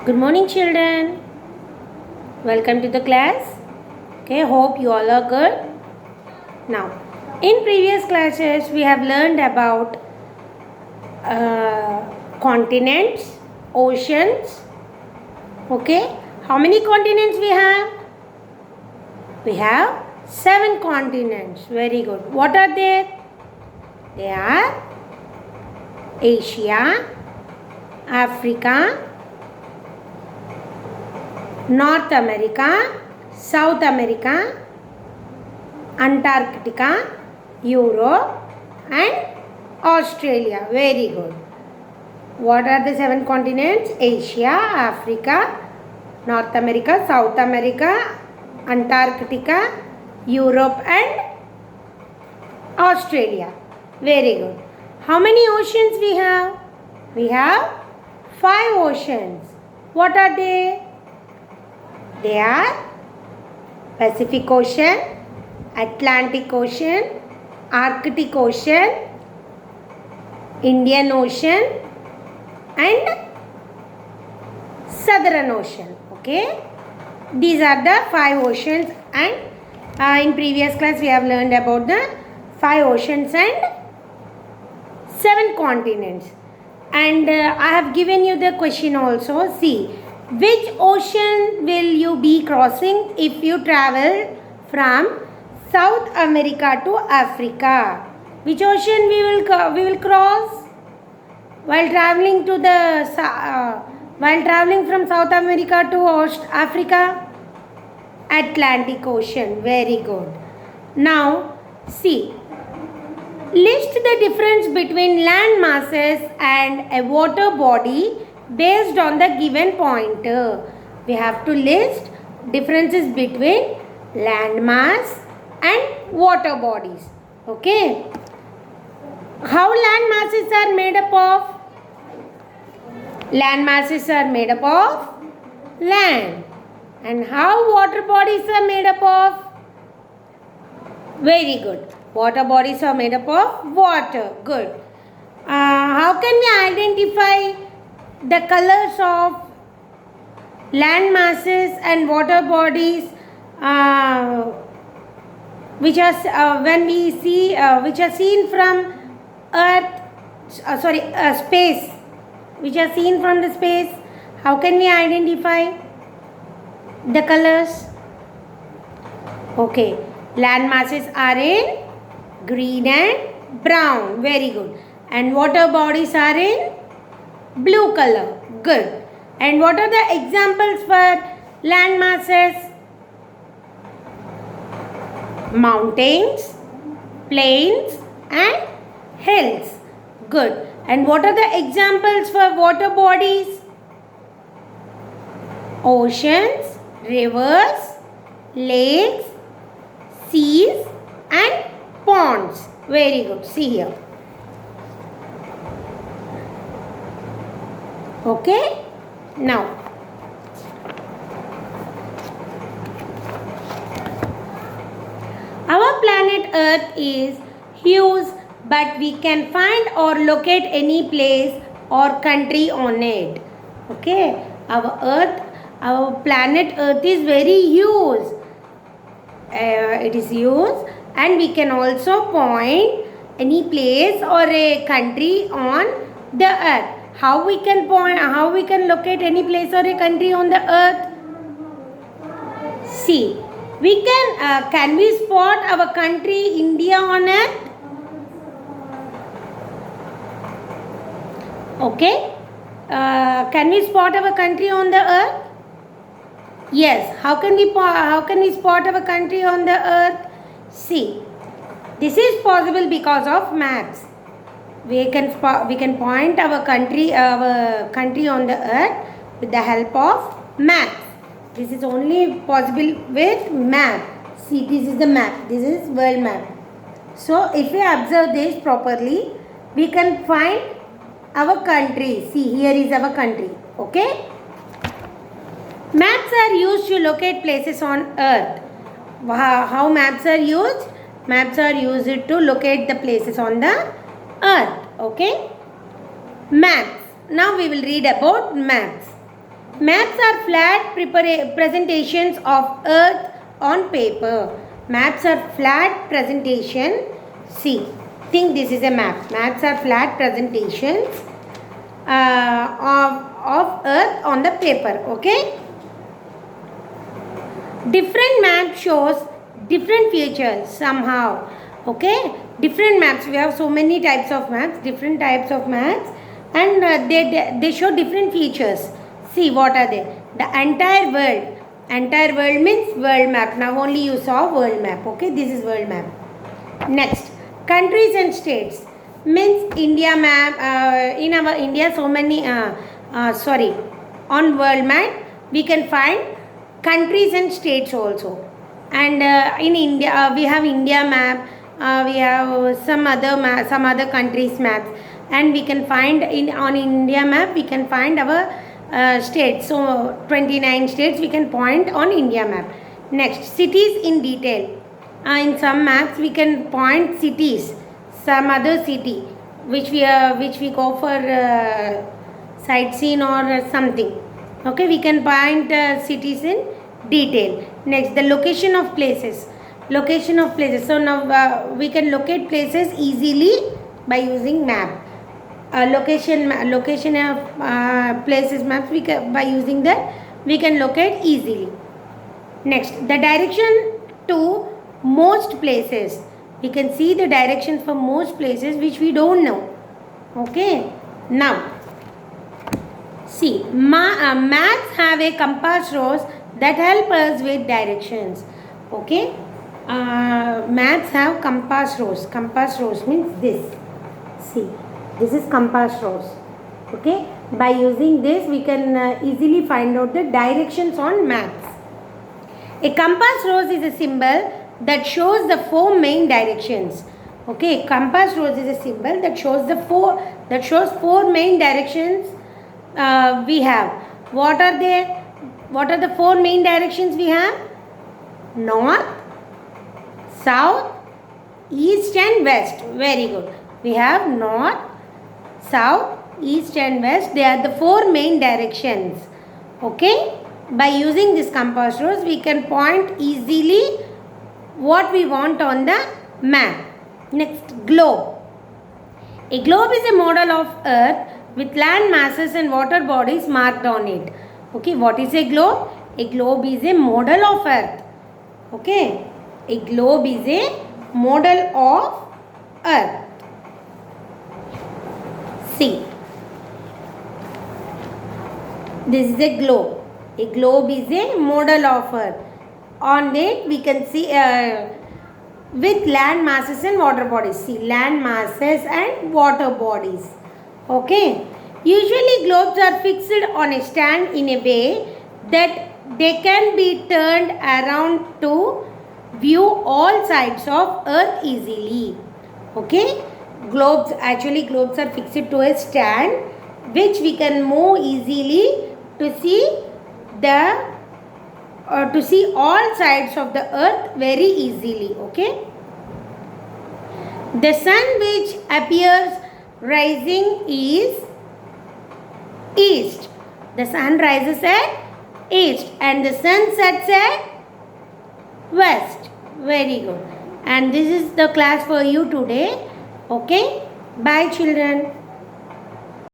Good morning, children. Welcome to the class. Okay, hope you all are good. Now, in previous classes, we have learned about continents, oceans. Okay, how many continents we have? We have 7 continents. Very good. What are they? They are Asia, Africa, North America, South America, Antarctica, Europe and Australia. Very good. What are the 7 continents? Asia, Africa, North America, South America, Antarctica, Europe and Australia. Very good. How many oceans we have? We have 5 oceans. What are they? They are Pacific Ocean, Atlantic Ocean, Arctic Ocean, Indian Ocean and Southern Ocean. Okay, these are the 5 oceans, and in previous class we have learned about the 5 oceans and 7 continents, and I have given you the question also. See, which ocean will you be crossing if you travel from South America to Africa? Which ocean we will cross while traveling to the while traveling from South America to Africa? Atlantic Ocean. Very good. Now see, list the difference between land masses and a water body based on the given pointer. We have to list differences between land mass and water bodies. Okay. How land masses are made up of? Land masses are made up of land. And how water bodies are made up of? Very good. Water bodies are made up of water. Good. How can we identify the colors of land masses and water bodies which are when we see which are seen from earth space, which are seen from the space? How can we identify the colors? Okay, land masses are in green and brown. Very good. And water bodies are in blue color. Good. And what are the examples for land masses? Mountains, plains and hills. Good. And what are the examples for water bodies? Oceans, rivers, lakes, seas and ponds. Very good. See here. Okay. Now, our planet Earth is huge, but we can find or locate any place or country on it. Okay. Our planet Earth is very huge. It is huge, and we can also point any place or a country on the earth. How we can point? How we can locate any place or a country on the earth? See, we can we spot our country India on earth? Okay. Can we spot our country on the earth? Yes. How can we spot our country on the earth? See, this is possible because of maps. We can point our country on the earth with the help of maps. This is only possible with map. See, this is the map. This is world map. So if we observe this properly, we can find our country. See, here is our country. Okay. Maps are used to locate places on earth. How maps are used? Maps are used to locate the places on the earth. Okay. Maps. Now we will read about maps. Maps are flat presentations of Earth on paper. Maps are flat presentation. See, think this is a map. Maps are flat presentations of Earth on the paper. Okay. Different map shows different features somehow. Okay. Different maps. We have so many types of maps. Different types of maps, and they show different features. See, what are they? The entire world. Entire world means world map. Now only you saw world map. Okay, this is world map. Next, countries and states means India map. In our India, so many. On world map we can find countries and states also. And in India, we have India map. We have some other countries maps, and we can find on India map we can find our states. So 29 states we can point on India map. Next, cities in detail. In some maps we can point cities, some other city which we go for sightseeing or something. Okay, we can point cities in detail. Next, the location of places. Location of places. So now we can locate places easily by using map. Location of places maps by using that we can locate easily. Next, the direction to most places. We can see the directions for most places which we don't know. Okay. Now, see, maps have a compass rose that help us with directions. Okay. Maps have compass rose. Compass rose means this. See, this is compass rose. Okay. By using this we can easily find out the directions on maps. A compass rose is a symbol that shows the four main directions. Okay, compass rose is a symbol that shows four main directions we have. What are they? What are the four main directions we have? North, south, east and west. Very good. We have north, south, east and west. They are the four main directions. Okay. By using this compass rose we can point easily what we want on the map. Next, globe. A globe is a model of Earth with land masses and water bodies marked on it. Okay, what is a globe? A globe is a model of Earth. Okay, a globe is a model of Earth. See, this is a globe. A globe is a model of Earth. On it we can see with land masses and water bodies. See, land masses and water bodies. Okay. Usually globes are fixed on a stand in a way that they can be turned around to view all sides of Earth easily. Okay. Globes are fixed to a stand which we can move easily to see all sides of the Earth very easily. Okay. The sun which appears rising is east. The sun rises at east and the sun sets at west. Very good. And this is the class for you today. Okay. Bye children.